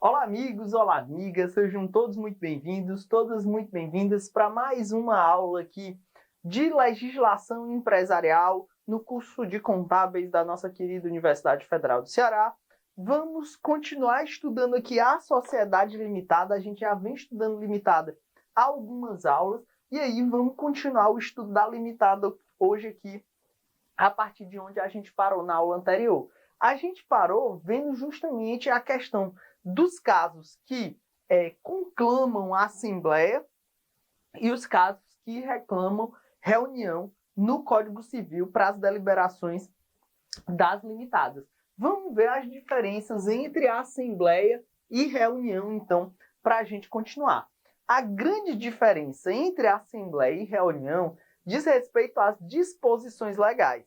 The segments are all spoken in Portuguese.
Olá, amigos, olá, amigas, sejam todos muito bem-vindos, todas muito bem-vindas para mais uma aula aqui de legislação empresarial no curso de contábeis da nossa querida Universidade Federal do Ceará. Vamos continuar estudando aqui a sociedade limitada, a gente já vem estudando limitada há algumas aulas, e aí vamos continuar o estudo da limitada hoje aqui, a partir de onde a gente parou na aula anterior. A gente parou vendo justamente a questão dos casos que conclamam a Assembleia e os casos que reclamam reunião no Código Civil para as deliberações das limitadas. Vamos ver as diferenças entre a Assembleia e reunião, então, para a gente continuar. A grande diferença entre a Assembleia e reunião diz respeito às disposições legais.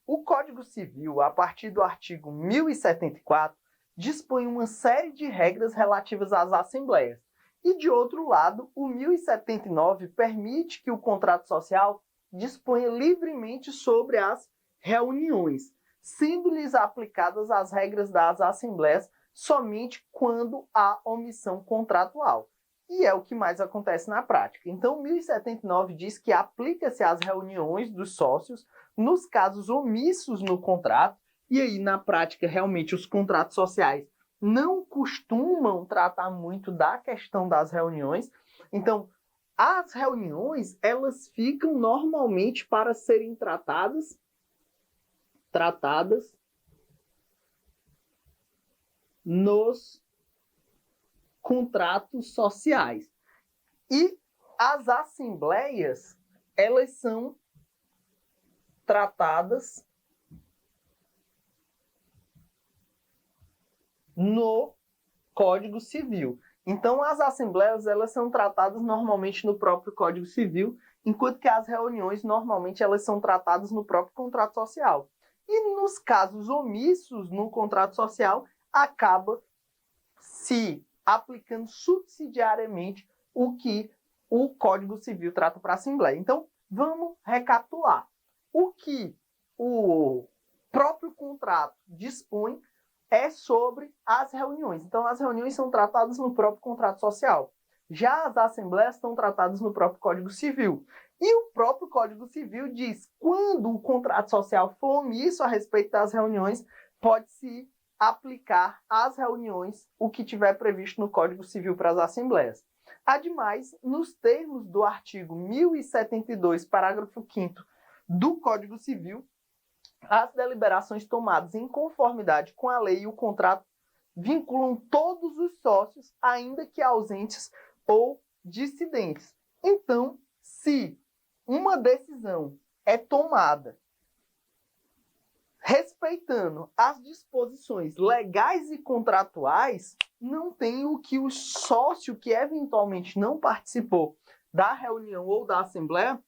O Código Civil, a partir do artigo 1074, dispõe uma série de regras relativas às assembleias. E, de outro lado, o 1079 permite que o contrato social disponha livremente sobre as reuniões, sendo-lhes aplicadas as regras das assembleias somente quando há omissão contratual. E é o que mais acontece na prática. Então, o 1079 diz que aplica-se às reuniões dos sócios nos casos omissos no contrato, e aí, na prática, realmente, os contratos sociais não costumam tratar muito da questão das reuniões. Então, as reuniões, elas ficam normalmente para serem tratadas nos contratos sociais. E as assembleias, elas são tratadas no Código Civil. Então, as assembleias, elas são tratadas normalmente no próprio Código Civil, enquanto que as reuniões, normalmente, elas são tratadas no próprio contrato social. E nos casos omissos no contrato social, acaba se aplicando subsidiariamente o que o Código Civil trata para a Assembleia. Então, vamos recapitular. O que o próprio contrato dispõe é sobre as reuniões. Então, as reuniões são tratadas no próprio contrato social. Já as assembleias estão tratadas no próprio Código Civil. E o próprio Código Civil diz quando o contrato social for omisso a respeito das reuniões, pode-se aplicar às reuniões o que tiver previsto no Código Civil para as assembleias. Ademais, nos termos do artigo 1072, parágrafo 5º do Código Civil, as deliberações tomadas em conformidade com a lei e o contrato vinculam todos os sócios, ainda que ausentes ou dissidentes. Então, se uma decisão é tomada respeitando as disposições legais e contratuais, não tem o que o sócio que eventualmente não participou da reunião ou da assembleia,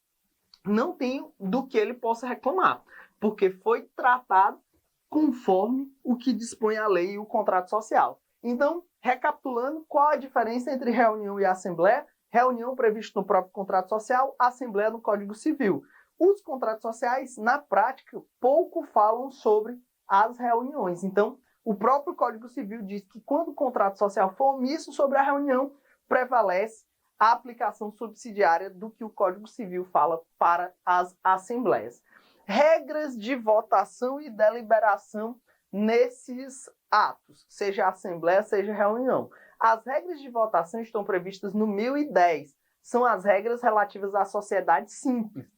não tem do que ele possa reclamar, porque foi tratado conforme o que dispõe a lei e o contrato social. Então, recapitulando, qual a diferença entre reunião e assembleia? Reunião prevista no próprio contrato social, assembleia no Código Civil. Os contratos sociais, na prática, pouco falam sobre as reuniões. Então, o próprio Código Civil diz que quando o contrato social for omisso sobre a reunião, prevalece a aplicação subsidiária do que o Código Civil fala para as assembleias. Regras de votação e deliberação nesses atos, seja assembleia, seja reunião. As regras de votação estão previstas no 1010. São as regras relativas à sociedade simples.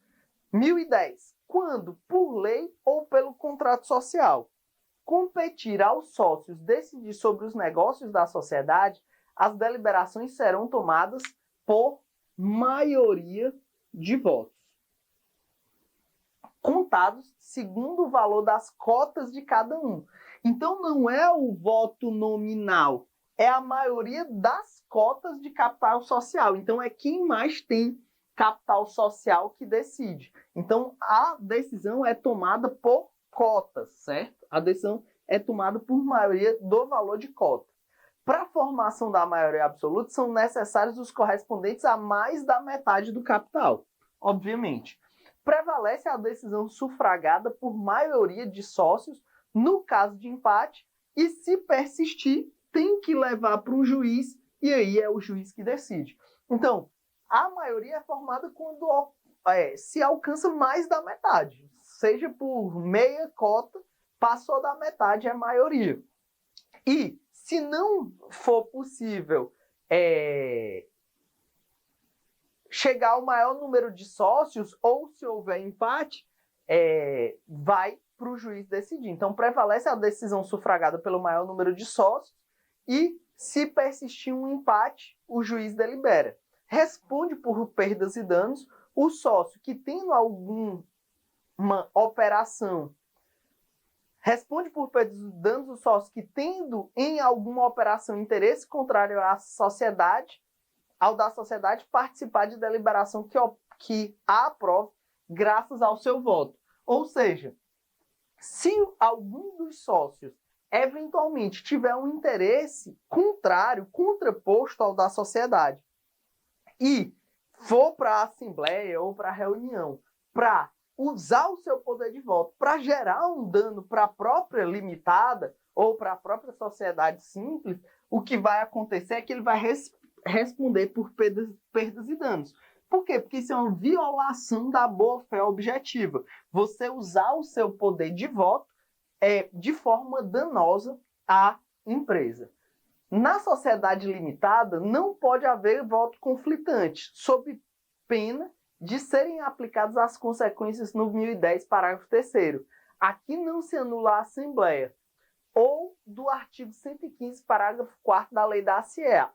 1010. Quando, por lei ou pelo contrato social, competir aos sócios decidir sobre os negócios da sociedade, as deliberações serão tomadas por maioria de votos, contados segundo o valor das cotas de cada um. Então, não é o voto nominal, é a maioria das cotas de capital social. Então, é quem mais tem capital social que decide. Então, a decisão é tomada por cotas, certo? A decisão é tomada por maioria do valor de cota. Para a formação da maioria absoluta, são necessários os correspondentes a mais da metade do capital, obviamente. Prevalece a decisão sufragada por maioria de sócios no caso de empate e, se persistir, tem que levar para um juiz, e aí é o juiz que decide. Então, a maioria é formada quando se alcança mais da metade. Seja por meia cota, passou da metade é a maioria. E, se não for possível chegar ao maior número de sócios, ou se houver empate, vai para o juiz decidir. Então, prevalece a decisão sufragada pelo maior número de sócios e, se persistir um empate, o juiz delibera. Responde por perdas e danos o sócio que, tendo alguma operação, responde por perdas e danos o sócio que, tendo em alguma operação interesse contrário à sociedade, ao da sociedade participar de deliberação que a aprove graças ao seu voto. Ou seja, se algum dos sócios eventualmente tiver um interesse contrário, contraposto ao da sociedade, e for para a assembleia ou para a reunião para usar o seu poder de voto para gerar um dano para a própria limitada ou para a própria sociedade simples, o que vai acontecer é que ele vai responder por perdas e danos. Por quê? Porque isso é uma violação da boa-fé objetiva. Você usar o seu poder de voto de forma danosa à empresa. Na sociedade limitada, não pode haver voto conflitante, sob pena de serem aplicadas as consequências no 1010, parágrafo 3º. Aqui não se anula a Assembleia. Ou do artigo 115, parágrafo 4º da lei da SA,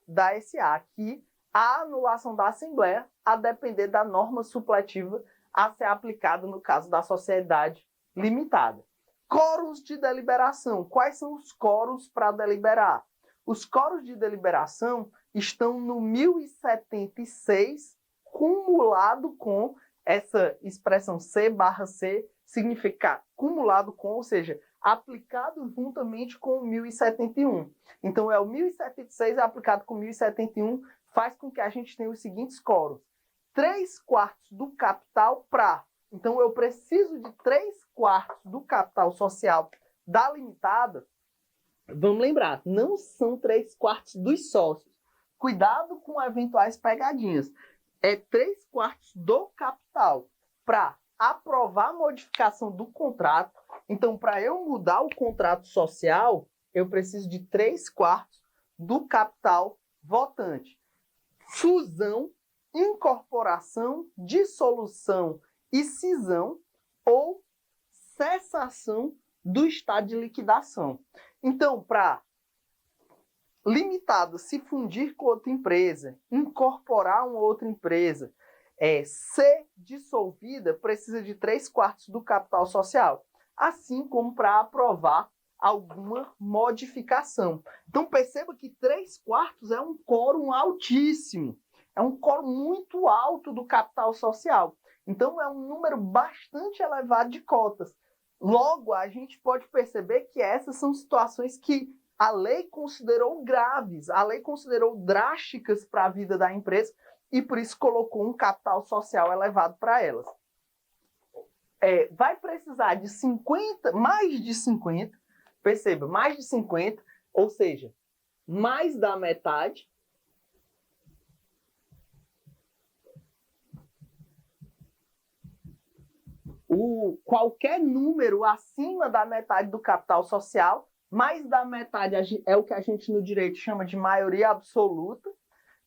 que a anulação da Assembleia a depender da norma supletiva a ser aplicada no caso da sociedade limitada. Quóruns de deliberação. Quais são os quóruns para deliberar? Os quóruns de deliberação estão no 1076, cumulado com essa expressão C/C, significa cumulado com, ou seja, aplicado juntamente com o 1071. Então, o 1076 aplicado com o 1071 faz com que a gente tenha os seguintes quóruns. 3/4 do capital para. Então, eu preciso de 3/4 do capital social da limitada. Vamos lembrar, não são 3/4 dos sócios. Cuidado com eventuais pegadinhas. É 3/4 do capital para aprovar a modificação do contrato. Então, para eu mudar o contrato social, eu preciso de 3/4 do capital votante. Fusão, incorporação, dissolução e cisão ou cessação do estado de liquidação. Então, para limitada se fundir com outra empresa, incorporar uma outra empresa, ser dissolvida, precisa de 3/4 do capital social, assim como para aprovar alguma modificação. Então perceba que 3/4 é um quórum altíssimo, é um quórum muito alto do capital social. Então é um número bastante elevado de cotas. Logo, a gente pode perceber que essas são situações que a lei considerou graves, a lei considerou drásticas para a vida da empresa e por isso colocou um capital social elevado para elas. Vai precisar de 50, mais de 50, perceba, mais de 50, ou seja, mais da metade. Qualquer número acima da metade do capital social, mais da metade é o que a gente no direito chama de maioria absoluta,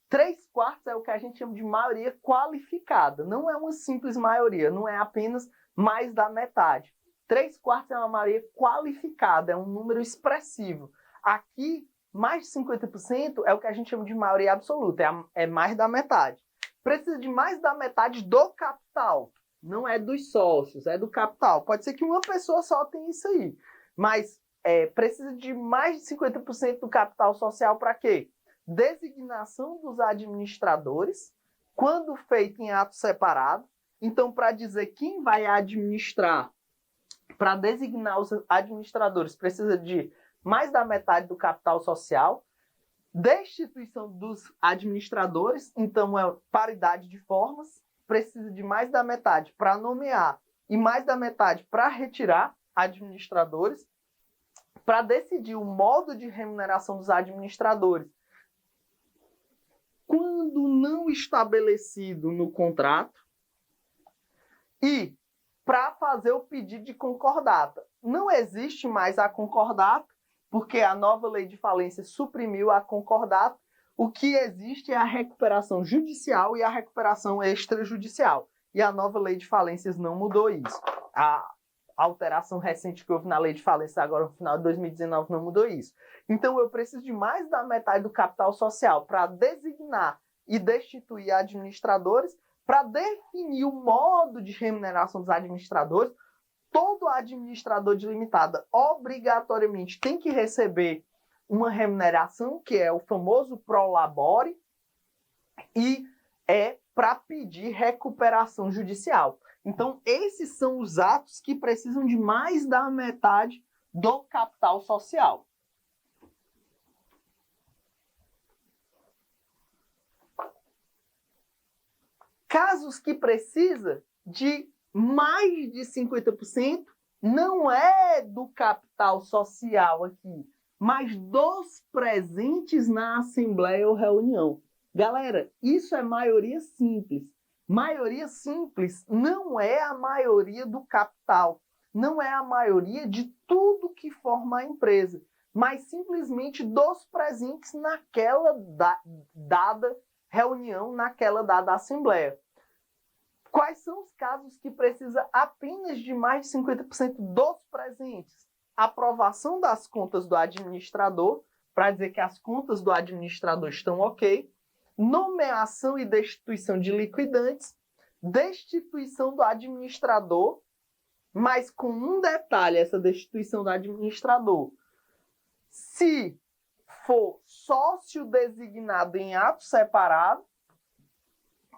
3/4 é o que a gente chama de maioria qualificada. Não é uma simples maioria, não é apenas mais da metade. 3/4 é uma maioria qualificada, é um número expressivo. Aqui, mais de 50% é o que a gente chama de maioria absoluta, é mais da metade. Precisa de mais da metade do capital. Não é dos sócios, é do capital. Pode ser que uma pessoa só tenha isso aí. Mas precisa de mais de 50% do capital social para quê? Designação dos administradores, quando feito em ato separado. Então, para dizer quem vai administrar, para designar os administradores, precisa de mais da metade do capital social. Destituição dos administradores, então é paridade de formas, precisa de mais da metade para nomear e mais da metade para retirar administradores. para decidir o modo de remuneração dos administradores, quando não estabelecido no contrato, e para fazer o pedido de concordata. Não existe mais a concordata, porque a nova lei de falência suprimiu a concordata. O que existe é a recuperação judicial e a recuperação extrajudicial. E a nova lei de falências não mudou isso. A alteração recente que houve na lei de falência agora no final de 2019 não mudou isso. Então eu preciso de mais da metade do capital social para designar e destituir administradores, para definir o modo de remuneração dos administradores. Todo administrador de limitada obrigatoriamente tem que receber uma remuneração, que é o famoso prolabore, e é para pedir recuperação judicial. Então, esses são os atos que precisam de mais da metade do capital social. Casos que precisa de mais de 50%, não é do capital social aqui, mas dos presentes na assembleia ou reunião. Galera, isso é maioria simples. Maioria simples não é a maioria do capital, não é a maioria de tudo que forma a empresa, mas simplesmente dos presentes naquela dada reunião, naquela dada assembleia. Quais são os casos que precisa apenas de mais de 50% dos presentes? Aprovação das contas do administrador, para dizer que as contas do administrador estão ok. Nomeação e destituição de liquidantes. Destituição do administrador, mas com um detalhe, essa destituição do administrador. Se for sócio designado em ato separado,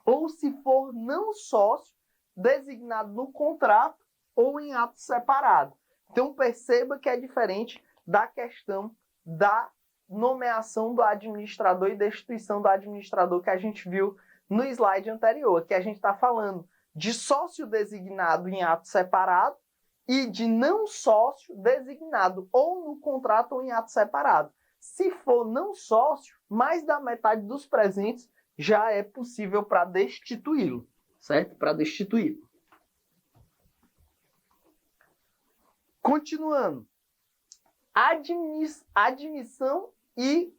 ou se for não sócio, designado no contrato ou em ato separado. Então, perceba que é diferente da questão da nomeação do administrador e destituição do administrador que a gente viu no slide anterior. Aqui a gente está falando de sócio designado em ato separado e de não sócio designado ou no contrato ou em ato separado. Se for não sócio, mais da metade dos presentes já é possível para destituí-lo, certo? Para destituí-lo. Continuando. Admissão de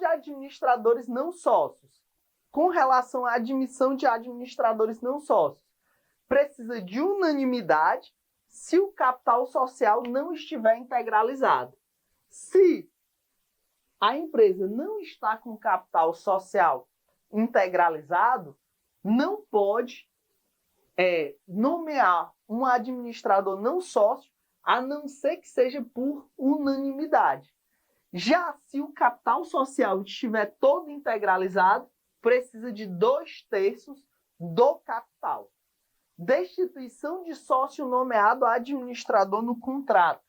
administradores não sócios. Com relação à admissão de administradores não sócios, precisa de unanimidade se o capital social não estiver integralizado. Se a empresa não está com capital social integralizado, não pode nomear um administrador não sócio, a não ser que seja por unanimidade. Já se o capital social estiver todo integralizado, precisa de 2/3 do capital. Destituição de sócio nomeado administrador no contrato.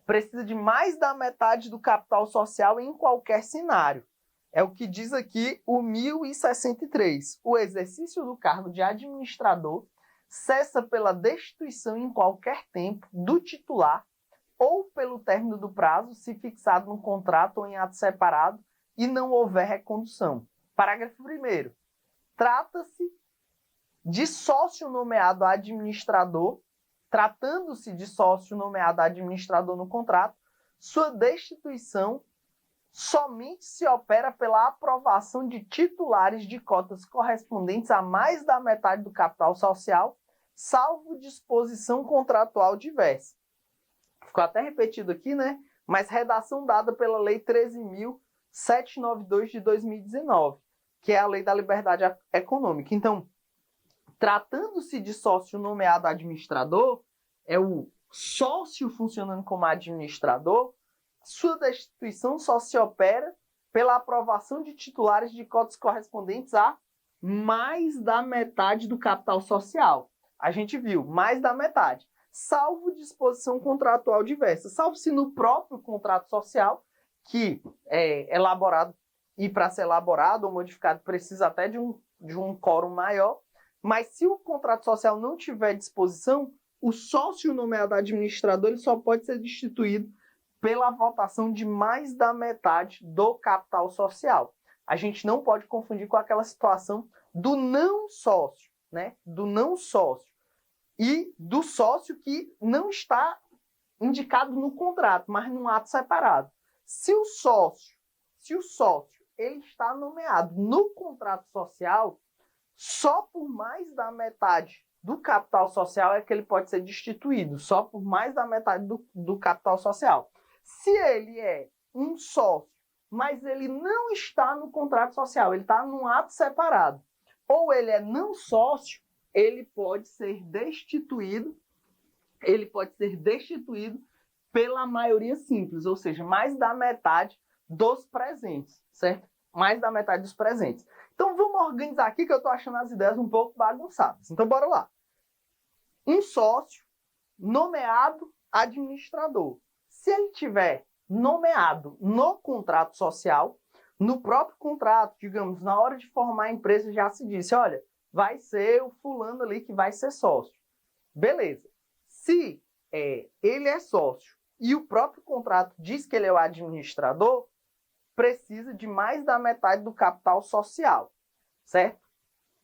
Precisa de mais da metade do capital social em qualquer cenário. É o que diz aqui o 1063. O exercício do cargo de administrador cessa pela destituição em qualquer tempo do titular ou pelo término do prazo, se fixado no contrato ou em ato separado e não houver recondução. Parágrafo 1º. Trata-se de sócio nomeado administrador. Tratando-se de sócio nomeado administrador no contrato, sua destituição somente se opera pela aprovação de titulares de cotas correspondentes a mais da metade do capital social, salvo disposição contratual diversa. Ficou até repetido aqui, né? Mas redação dada pela Lei 13.792 de 2019, que é a Lei da Liberdade Econômica. Então, tratando-se de sócio nomeado administrador, é o sócio funcionando como administrador, sua destituição só se opera pela aprovação de titulares de cotas correspondentes a mais da metade do capital social. A gente viu, mais da metade, salvo disposição contratual diversa, salvo se no próprio contrato social, que é elaborado, e para ser elaborado ou modificado precisa até de um quórum maior, mas se o contrato social não tiver disposição, o sócio nomeado administrador ele só pode ser destituído pela votação de mais da metade do capital social. A gente não pode confundir com aquela situação do não sócio, né? Do não sócio e do sócio que não está indicado no contrato, mas num ato separado. Se o sócio ele está nomeado no contrato social, só por mais da metade do capital social é que ele pode ser destituído, só por mais da metade do capital social. Se ele é um sócio, mas ele não está no contrato social, ele está num ato separado, ou ele é não sócio, ele pode ser destituído pela maioria simples, ou seja, mais da metade dos presentes, certo? Mais da metade dos presentes. Então vamos organizar aqui que eu estou achando as ideias um pouco bagunçadas. Então bora lá. Um sócio nomeado administrador. Se ele tiver nomeado no contrato social, no próprio contrato, digamos, na hora de formar a empresa já se disse, olha, vai ser o fulano ali que vai ser sócio. Beleza. Se ele é sócio e o próprio contrato diz que ele é o administrador, precisa de mais da metade do capital social, certo?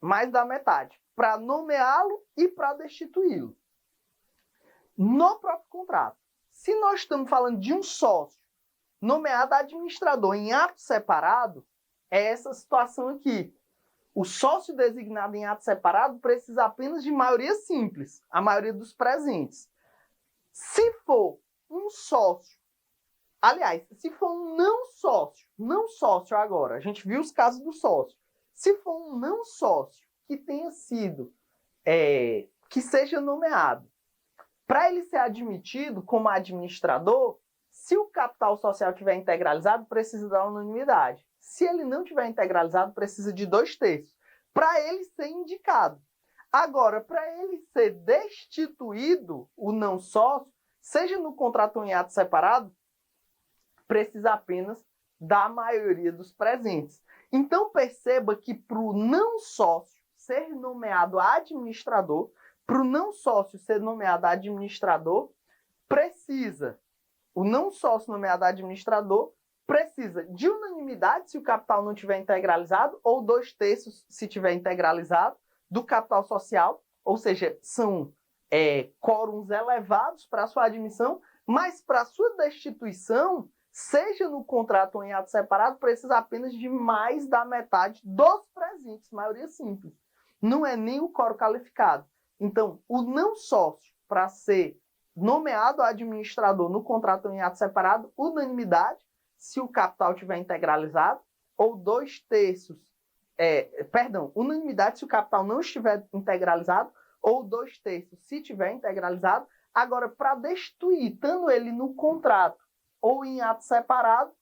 Mais da metade, para nomeá-lo e para destituí-lo. No próprio contrato. Se nós estamos falando de um sócio nomeado administrador em ato separado, é essa situação aqui. O sócio designado em ato separado precisa apenas de maioria simples, a maioria dos presentes. Se for um sócio, aliás, se for um não sócio agora, a gente viu os casos do sócio. Se for um não sócio que tenha sido, que seja nomeado, para ele ser admitido como administrador, se o capital social estiver integralizado, precisa da unanimidade. Se ele não estiver integralizado, precisa de 2/3 para ele ser indicado. Agora, para ele ser destituído, o não sócio, seja no contrato ou em ato separado, precisa apenas da maioria dos presentes. Então, perceba que para o não sócio ser nomeado administrador, o não sócio nomeado administrador precisa de unanimidade se o capital não estiver integralizado, ou 2/3 se estiver integralizado, do capital social, ou seja, são quórums elevados para sua admissão, mas para sua destituição, seja no contrato ou em ato separado, precisa apenas de mais da metade dos presentes, maioria simples. Não é nem o quórum qualificado. Então, o não sócio, para ser nomeado administrador no contrato ou em ato separado, unanimidade, se o capital estiver integralizado, ou 2/3, unanimidade se o capital não estiver integralizado, ou 2/3 se estiver integralizado. Agora, para destituir, estando ele no contrato ou em ato separado,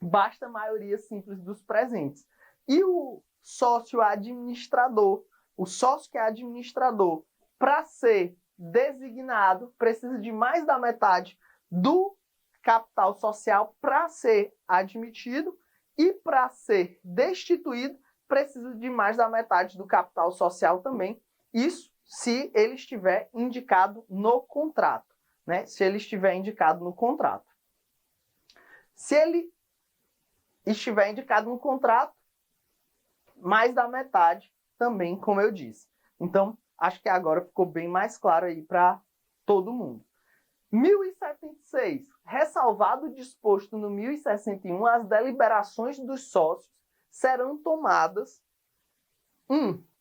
basta a maioria simples dos presentes. E o sócio administrador, o sócio que é administrador, para ser designado, precisa de mais da metade do capital social para ser admitido, e para ser destituído, precisa de mais da metade do capital social também. Isso se ele estiver indicado no contrato, né? Se ele estiver indicado no contrato. Se ele estiver indicado no contrato, mais da metade também, como eu disse. Então, acho que agora ficou bem mais claro aí para todo mundo. 1076. Ressalvado o disposto no 1061, as deliberações dos sócios serão tomadas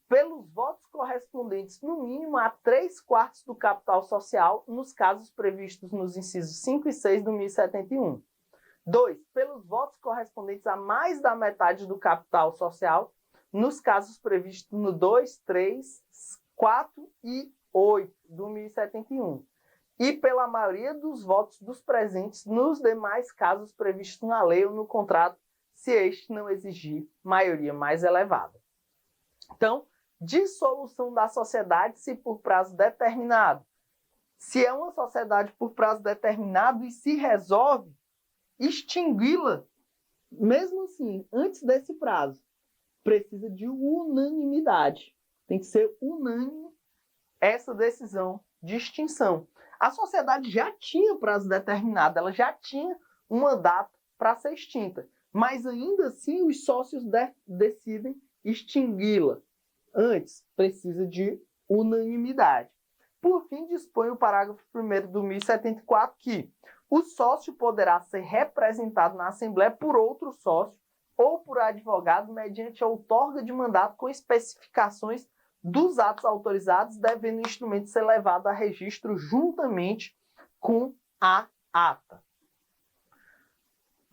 pelos votos correspondentes, no mínimo, a 3/4 do capital social, nos casos previstos nos incisos 5 e 6 do 1071. 2. Pelos votos correspondentes a mais da metade do capital social, nos casos previstos no 2, 3, 4 e 8 do 1071. E pela maioria dos votos dos presentes nos demais casos previstos na lei ou no contrato, se este não exigir maioria mais elevada. Então, dissolução da sociedade se por prazo determinado. Se é uma sociedade por prazo determinado e se resolve extingui-la, mesmo assim, antes desse prazo, precisa de unanimidade. Tem que ser unânime essa decisão de extinção. A sociedade já tinha prazo determinado, ela já tinha uma data para ser extinta, mas ainda assim os sócios decidem extingui-la. Antes, precisa de unanimidade. Por fim, dispõe o parágrafo 1º do 1074 que o sócio poderá ser representado na Assembleia por outro sócio ou por advogado mediante a outorga de mandato com especificações dos atos autorizados, devendo o instrumento ser levado a registro juntamente com a ata.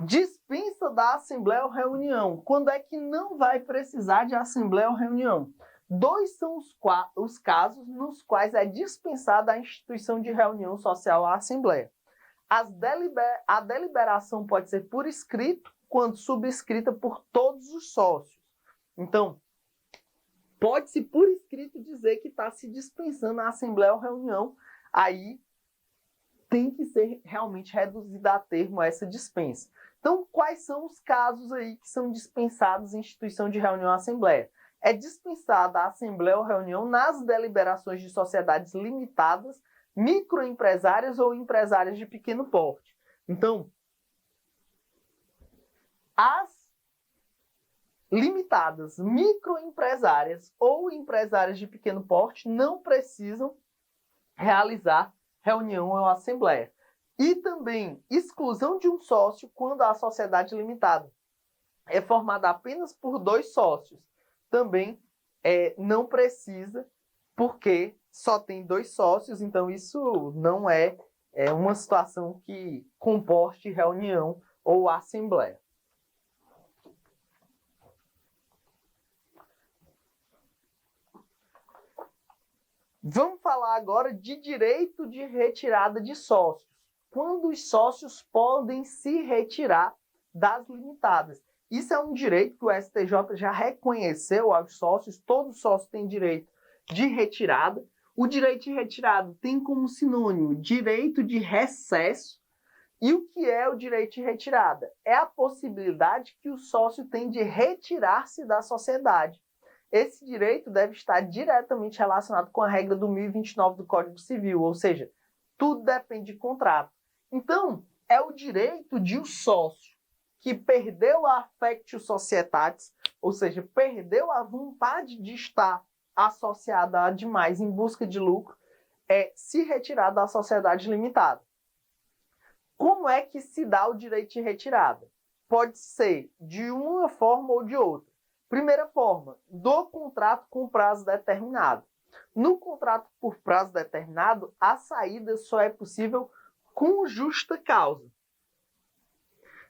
Dispensa da Assembleia ou reunião. Quando é que não vai precisar de Assembleia ou reunião? Dois são os casos nos quais é dispensada a instituição de reunião social à Assembleia. A deliberação pode ser por escrito, quando subscrita por todos os sócios. Então, pode-se por escrito dizer que está se dispensando a Assembleia ou reunião, aí tem que ser realmente reduzida a termo essa dispensa. Então, quais são os casos aí que são dispensados em instituição de reunião ou Assembleia? É dispensada a Assembleia ou reunião nas deliberações de sociedades limitadas, microempresárias ou empresárias de pequeno porte. Então, as limitadas, microempresárias ou empresárias de pequeno porte não precisam realizar reunião ou assembleia. E também exclusão de um sócio quando a sociedade limitada é formada apenas por 2 sócios. Também não precisa, porque só tem 2 sócios, então isso não é uma situação que comporte reunião ou assembleia. Vamos falar agora de direito de retirada de sócios. Quando os sócios podem se retirar das limitadas. Isso é um direito que o STJ já reconheceu aos sócios. Todo sócio tem direito de retirada. O direito de retirada tem como sinônimo direito de recesso. E o que é o direito de retirada? É a possibilidade que o sócio tem de retirar-se da sociedade. Esse direito deve estar diretamente relacionado com a regra do 1029 do Código Civil, ou seja, tudo depende de contrato. Então, é o direito de um sócio que perdeu a affectio societatis, ou seja, perdeu a vontade de estar associado a demais em busca de lucro, se retirar da sociedade limitada. Como é que se dá o direito de retirada? Pode ser de uma forma ou de outra. Primeira forma, do contrato com prazo determinado. No contrato por prazo determinado, a saída só é possível com justa causa.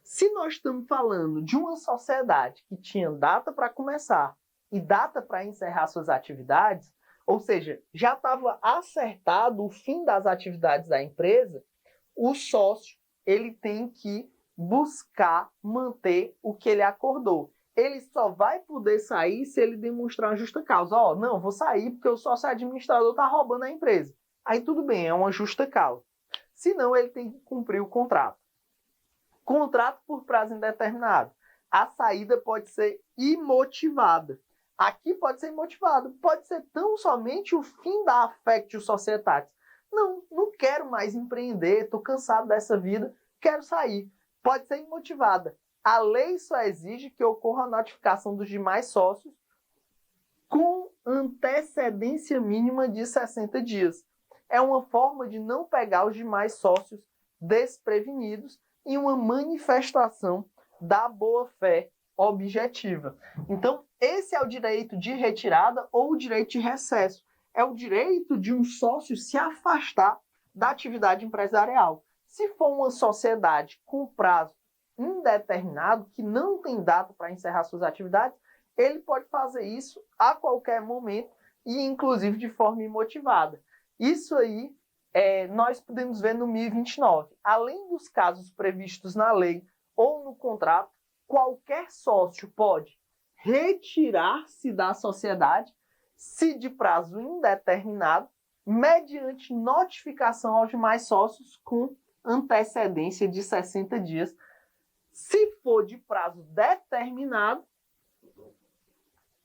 Se nós estamos falando de uma sociedade que tinha data para começar e data para encerrar suas atividades, ou seja, já estava acertado o fim das atividades da empresa, o sócio ele tem que buscar manter o que ele acordou. Ele só vai poder sair se ele demonstrar uma justa causa. Não, vou sair porque o sócio administrador está roubando a empresa. Aí tudo bem, é uma justa causa. Se não, ele tem que cumprir o contrato. Contrato por prazo indeterminado. A saída pode ser imotivada. Aqui pode ser imotivado. Pode ser tão somente o fim da affectio societatis. Não quero mais empreender, estou cansado dessa vida, quero sair. Pode ser imotivada. A lei só exige que ocorra a notificação dos demais sócios com antecedência mínima de 60 dias. É uma forma de não pegar os demais sócios desprevenidos em uma manifestação da boa-fé objetiva. Então, esse é o direito de retirada ou o direito de recesso. É o direito de um sócio se afastar da atividade empresarial. Se for uma sociedade com prazo indeterminado, que não tem data para encerrar suas atividades, ele pode fazer isso a qualquer momento e, inclusive, de forma imotivada. Isso aí nós podemos ver no 1029. Além dos casos previstos na lei ou no contrato, qualquer sócio pode retirar-se da sociedade, se de prazo indeterminado, mediante notificação aos demais sócios com antecedência de 60 dias. Se for de prazo determinado,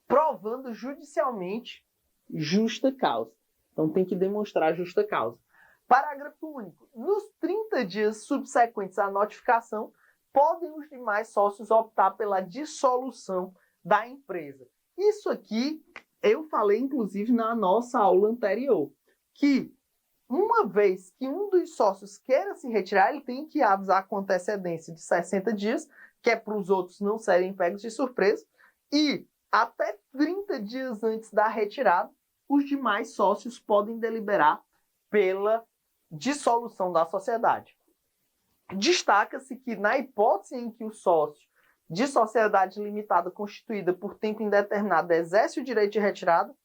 provando judicialmente justa causa. Então tem que demonstrar justa causa. Parágrafo único. Nos 30 dias subsequentes à notificação, podem os demais sócios optar pela dissolução da empresa. Isso aqui eu falei, inclusive, na nossa aula anterior, que uma vez que um dos sócios queira se retirar, ele tem que avisar com antecedência de 60 dias, que é para os outros não serem pegos de surpresa, e até 30 dias antes da retirada, os demais sócios podem deliberar pela dissolução da sociedade. Destaca-se que, na hipótese em que o sócio de sociedade limitada constituída por tempo indeterminado exerce o direito de retirada,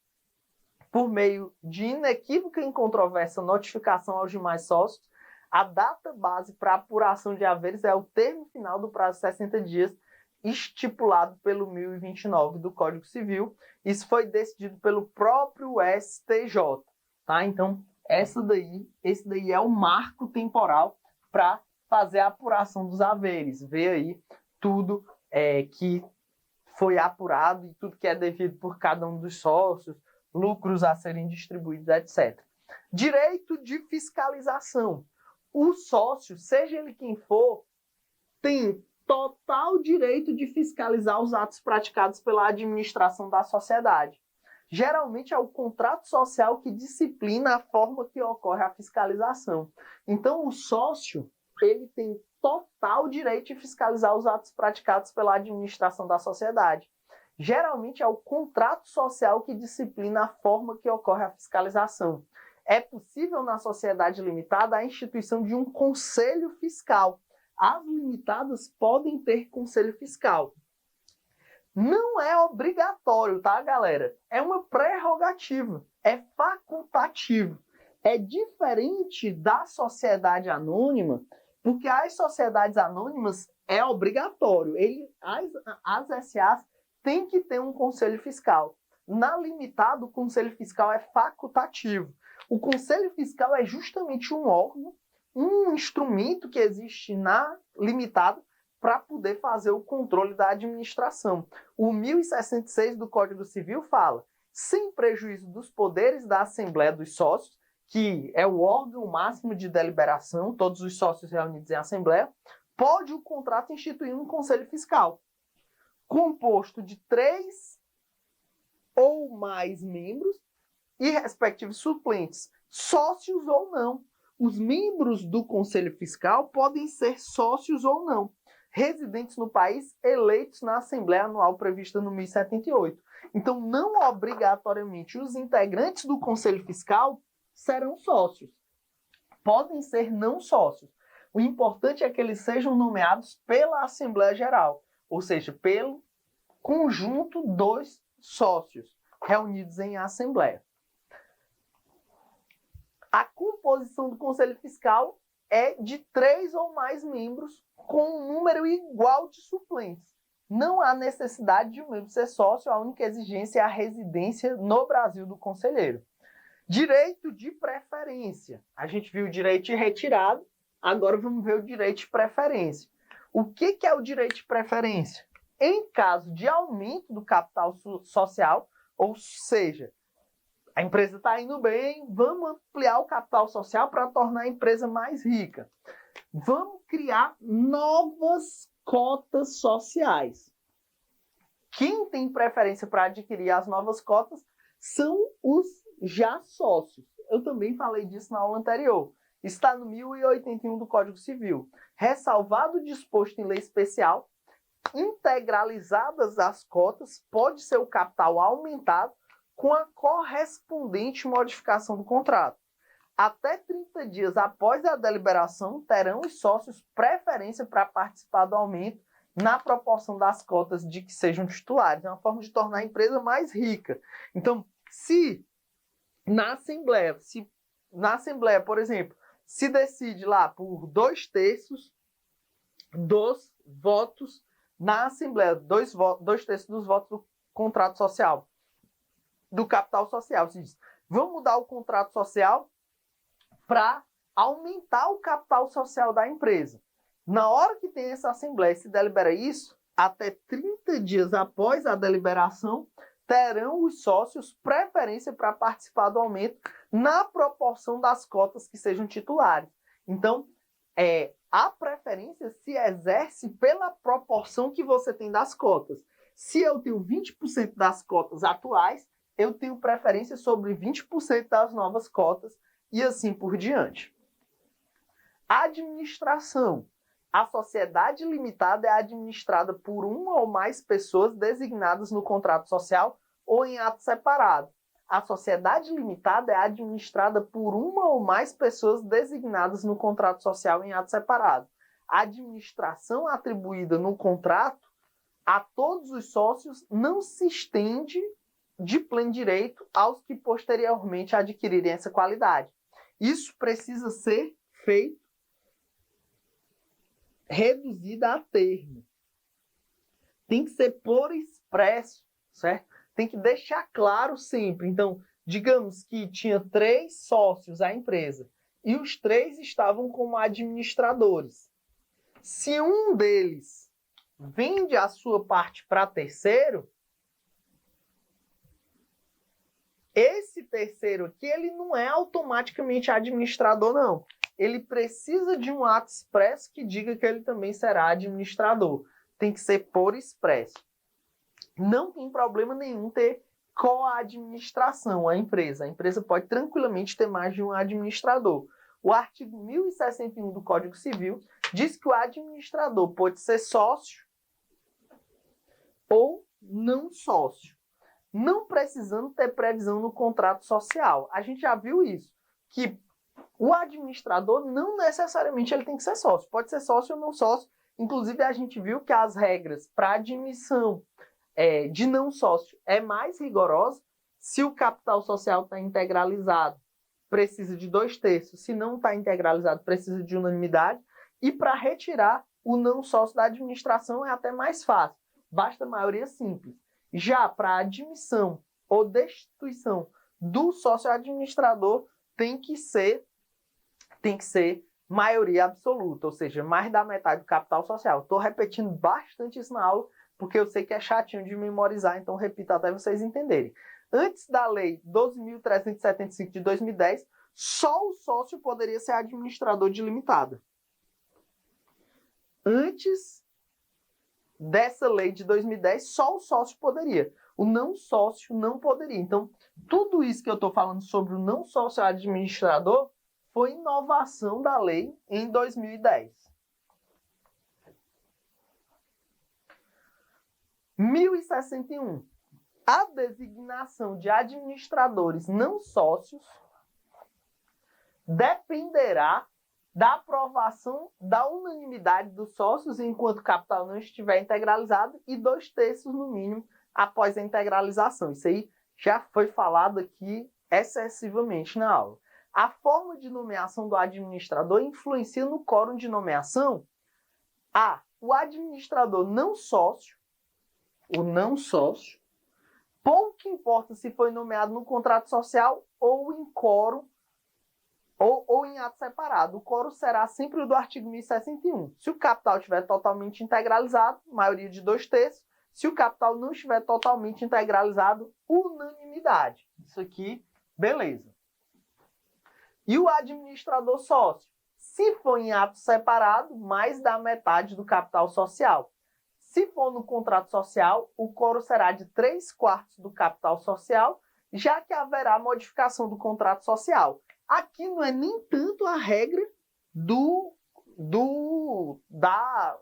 por meio de inequívoca e incontroversa notificação aos demais sócios, a data base para apuração de haveres é o termo final do prazo de 60 dias estipulado pelo 1029 do Código Civil. Isso foi decidido pelo próprio STJ. Tá? Então, esse daí é o marco temporal para fazer a apuração dos haveres. Ver aí tudo que foi apurado e tudo que é devido por cada um dos sócios, lucros a serem distribuídos, etc. Direito de fiscalização. O sócio, seja ele quem for, tem total direito de fiscalizar os atos praticados pela administração da sociedade. Geralmente é o contrato social que disciplina a forma que ocorre a fiscalização. Então, o sócio, ele tem total direito de fiscalizar os atos praticados pela administração da sociedade. Geralmente é o contrato social que disciplina a forma que ocorre a fiscalização. É possível na sociedade limitada a instituição de um conselho fiscal. As limitadas podem ter conselho fiscal. Não é obrigatório, tá, galera? É uma prerrogativa, é facultativo. É diferente da sociedade anônima, porque as sociedades anônimas é obrigatório. As SAs têm que ter um conselho fiscal. Na limitada, o conselho fiscal é facultativo. O conselho fiscal é justamente um órgão, um instrumento que existe na limitada para poder fazer o controle da administração. O 1066 do Código Civil fala, sem prejuízo dos poderes da Assembleia dos Sócios, que é o órgão máximo de deliberação, todos os sócios reunidos em Assembleia, pode o contrato instituir um conselho fiscal, composto de 3 ou mais membros e respectivos suplentes, sócios ou não. Os membros do Conselho Fiscal podem ser sócios ou não, residentes no país, eleitos na Assembleia Anual prevista no 1078. Então, não obrigatoriamente os integrantes do Conselho Fiscal serão sócios. Podem ser não sócios. O importante é que eles sejam nomeados pela Assembleia Geral, ou seja, pelo conjunto dos sócios reunidos em Assembleia. A composição do Conselho Fiscal é de 3 ou mais membros com um número igual de suplentes. Não há necessidade de um membro ser sócio, a única exigência é a residência no Brasil do conselheiro. Direito de preferência. A gente viu o direito de retirada, agora vamos ver o direito de preferência. O que é o direito de preferência? Em caso de aumento do capital social, ou seja, a empresa está indo bem, vamos ampliar o capital social para tornar a empresa mais rica. Vamos criar novas cotas sociais. Quem tem preferência para adquirir as novas cotas são os já sócios. Eu também falei disso na aula anterior. Está no 1081 do Código Civil. Ressalvado o disposto em lei especial, integralizadas as cotas, pode ser o capital aumentado com a correspondente modificação do contrato. Até 30 dias após a deliberação, terão os sócios preferência para participar do aumento na proporção das cotas de que sejam titulares. É uma forma de tornar a empresa mais rica. Então, se na Assembleia, por exemplo, se decide lá por 2/3 dos votos na Assembleia, 2/3 dos votos do contrato social, do capital social, se diz, vamos mudar o contrato social para aumentar o capital social da empresa. Na hora que tem essa Assembleia e se delibera isso, até 30 dias após a deliberação, terão os sócios preferência para participar do aumento na proporção das cotas que sejam titulares. Então, a preferência se exerce pela proporção que você tem das cotas. Se eu tenho 20% das cotas atuais, eu tenho preferência sobre 20% das novas cotas e assim por diante. Administração. A sociedade limitada é administrada por uma ou mais pessoas designadas no contrato social ou em ato separado. A sociedade limitada é administrada por uma ou mais pessoas designadas no contrato social em ato separado. A administração atribuída no contrato a todos os sócios não se estende de pleno direito aos que posteriormente adquirirem essa qualidade. Isso precisa ser feito reduzida a termo. Tem que ser por expresso, certo? Tem que deixar claro sempre. Então, digamos que tinha 3 sócios a empresa e os 3 estavam como administradores. Se um deles vende a sua parte para terceiro, esse terceiro aqui, ele não é automaticamente administrador, não. Ele precisa de um ato expresso que diga que ele também será administrador. Tem que ser por expresso. Não tem problema nenhum ter co-administração a empresa. A empresa pode tranquilamente ter mais de um administrador. O artigo 1061 do Código Civil diz que o administrador pode ser sócio ou não sócio, não precisando ter previsão no contrato social. A gente já viu isso, que o administrador não necessariamente ele tem que ser sócio. Pode ser sócio ou não sócio. Inclusive, a gente viu que as regras para admissão de não sócio é mais rigorosa se o capital social está integralizado. Precisa de 2/3. Se não está integralizado, precisa de unanimidade. E para retirar o não sócio da administração é até mais fácil. Basta maioria simples. Já para admissão ou destituição do sócio administrador, tem que ser maioria absoluta, ou seja, mais da metade do capital social. Estou repetindo bastante isso na aula, porque eu sei que é chatinho de memorizar, então repito até vocês entenderem. Antes da Lei 12.375 de 2010, só o sócio poderia ser administrador de limitada. Antes dessa lei de 2010, só o sócio poderia. O não sócio não poderia. Então, tudo isso que eu estou falando sobre o não sócio administrador foi inovação da lei em 2010. 1061. A designação de administradores não sócios dependerá da aprovação da unanimidade dos sócios enquanto o capital não estiver integralizado e 2/3 no mínimo após a integralização. Isso aí já foi falado aqui excessivamente na aula. A forma de nomeação do administrador influencia no quórum de nomeação. O administrador não sócio, o não sócio, pouco importa se foi nomeado no contrato social ou em quórum ou em ato separado. O quórum será sempre o do artigo 1061. Se o capital estiver totalmente integralizado, maioria de 2/3. Se o capital não estiver totalmente integralizado, unanimidade. Isso aqui, beleza. E o administrador sócio? Se for em ato separado, mais da metade do capital social. Se for no contrato social, o quórum será de 3/4 do capital social, já que haverá modificação do contrato social. Aqui não é nem tanto a regra da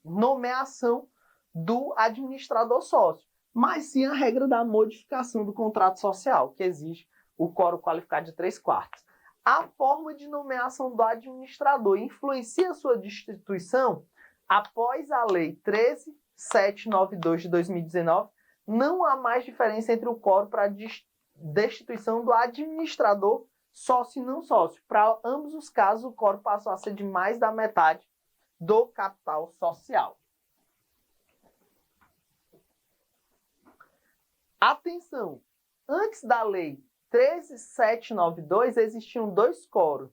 nomeação do administrador sócio, mas sim a regra da modificação do contrato social, que exige o quórum qualificado de 3/4. A forma de nomeação do administrador influencia sua destituição. Após a Lei 13.792 de 2019, não há mais diferença entre o quórum para destituição do administrador sócio e não sócio. Para ambos os casos, o quórum passou a ser de mais da metade do capital social. Atenção! Antes da Lei 13.792, existiam 2 quórums.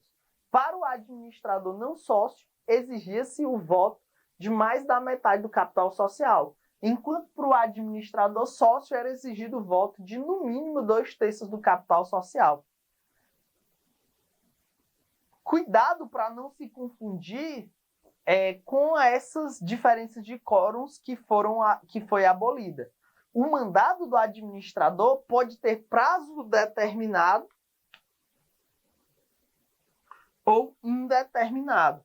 Para o administrador não sócio, exigia-se o voto de mais da metade do capital social, enquanto para o administrador sócio era exigido o voto de no mínimo 2/3 do capital social. Cuidado para não se confundir com essas diferenças de quórums que foi abolida. O mandado do administrador pode ter prazo determinado ou indeterminado,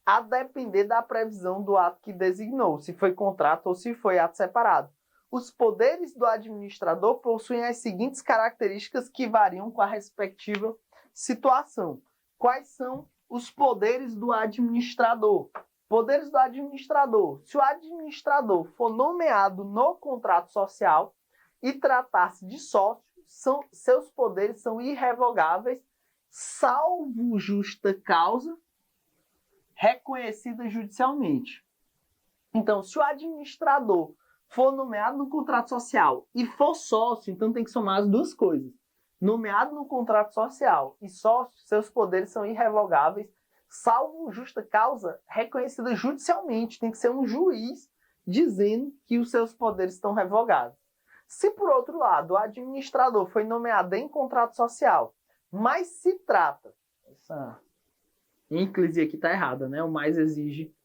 a depender da previsão do ato que designou, se foi contrato ou se foi ato separado. Os poderes do administrador possuem as seguintes características que variam com a respectiva situação. Quais são os poderes do administrador? Poderes do administrador. Se o administrador for nomeado no contrato social e tratar-se de sócio, seus poderes são irrevogáveis, salvo justa causa reconhecida judicialmente. Então, se o administrador for nomeado no contrato social e for sócio, então tem que somar as duas coisas. Nomeado no contrato social e sócio, seus poderes são irrevogáveis, salvo justa causa reconhecida judicialmente. Tem que ser um juiz dizendo que os seus poderes estão revogados. Se, por outro lado, o administrador foi nomeado em contrato social, mas se trata... Essa ênclise aqui está errada, né? O mais exige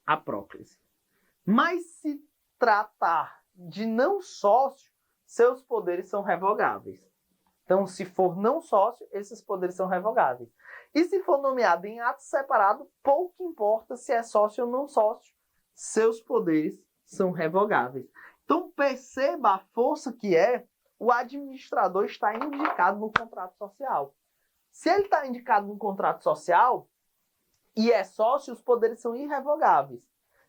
a próclise. Mas se tratar de não sócio, seus poderes são revogáveis. Então, se for não sócio, esses poderes são revogáveis. E se for nomeado em ato separado, pouco importa se é sócio ou não sócio, seus poderes são revogáveis. Então, perceba a força que o administrador está indicado no contrato social. Se ele está indicado no contrato social e é sócio, os poderes são irrevogáveis.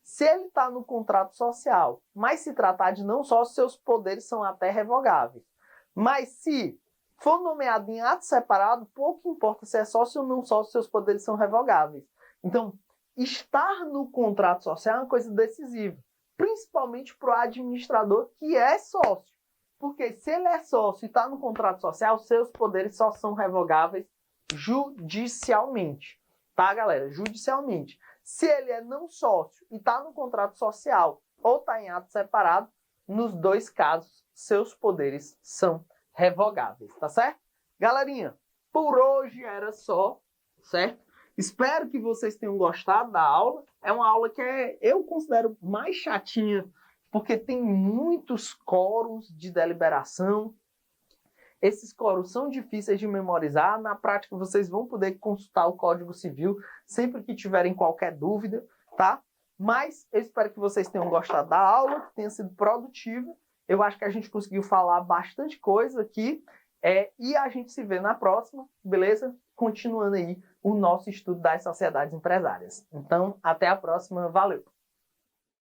Se ele está no contrato social, mas se tratar de não sócio, seus poderes são até revogáveis. Mas se for nomeado em ato separado, pouco importa se é sócio ou não sócio, seus poderes são revogáveis. Então, estar no contrato social é uma coisa decisiva, principalmente para o administrador que é sócio. Porque se ele é sócio e está no contrato social, seus poderes só são revogáveis judicialmente. Tá, galera? Judicialmente. Se ele é não sócio e está no contrato social ou está em ato separado, nos dois casos, seus poderes são revogáveis, tá certo? Galerinha, por hoje era só, certo? Espero que vocês tenham gostado da aula. É uma aula que eu considero mais chatinha, porque tem muitos quórums de deliberação. Esses quórums são difíceis de memorizar. Na prática, vocês vão poder consultar o Código Civil sempre que tiverem qualquer dúvida, tá? Mas eu espero que vocês tenham gostado da aula, que tenha sido produtiva. Eu acho que a gente conseguiu falar bastante coisa aqui. E a gente se vê na próxima, beleza? Continuando aí o nosso estudo das sociedades empresárias. Então, até a próxima. Valeu!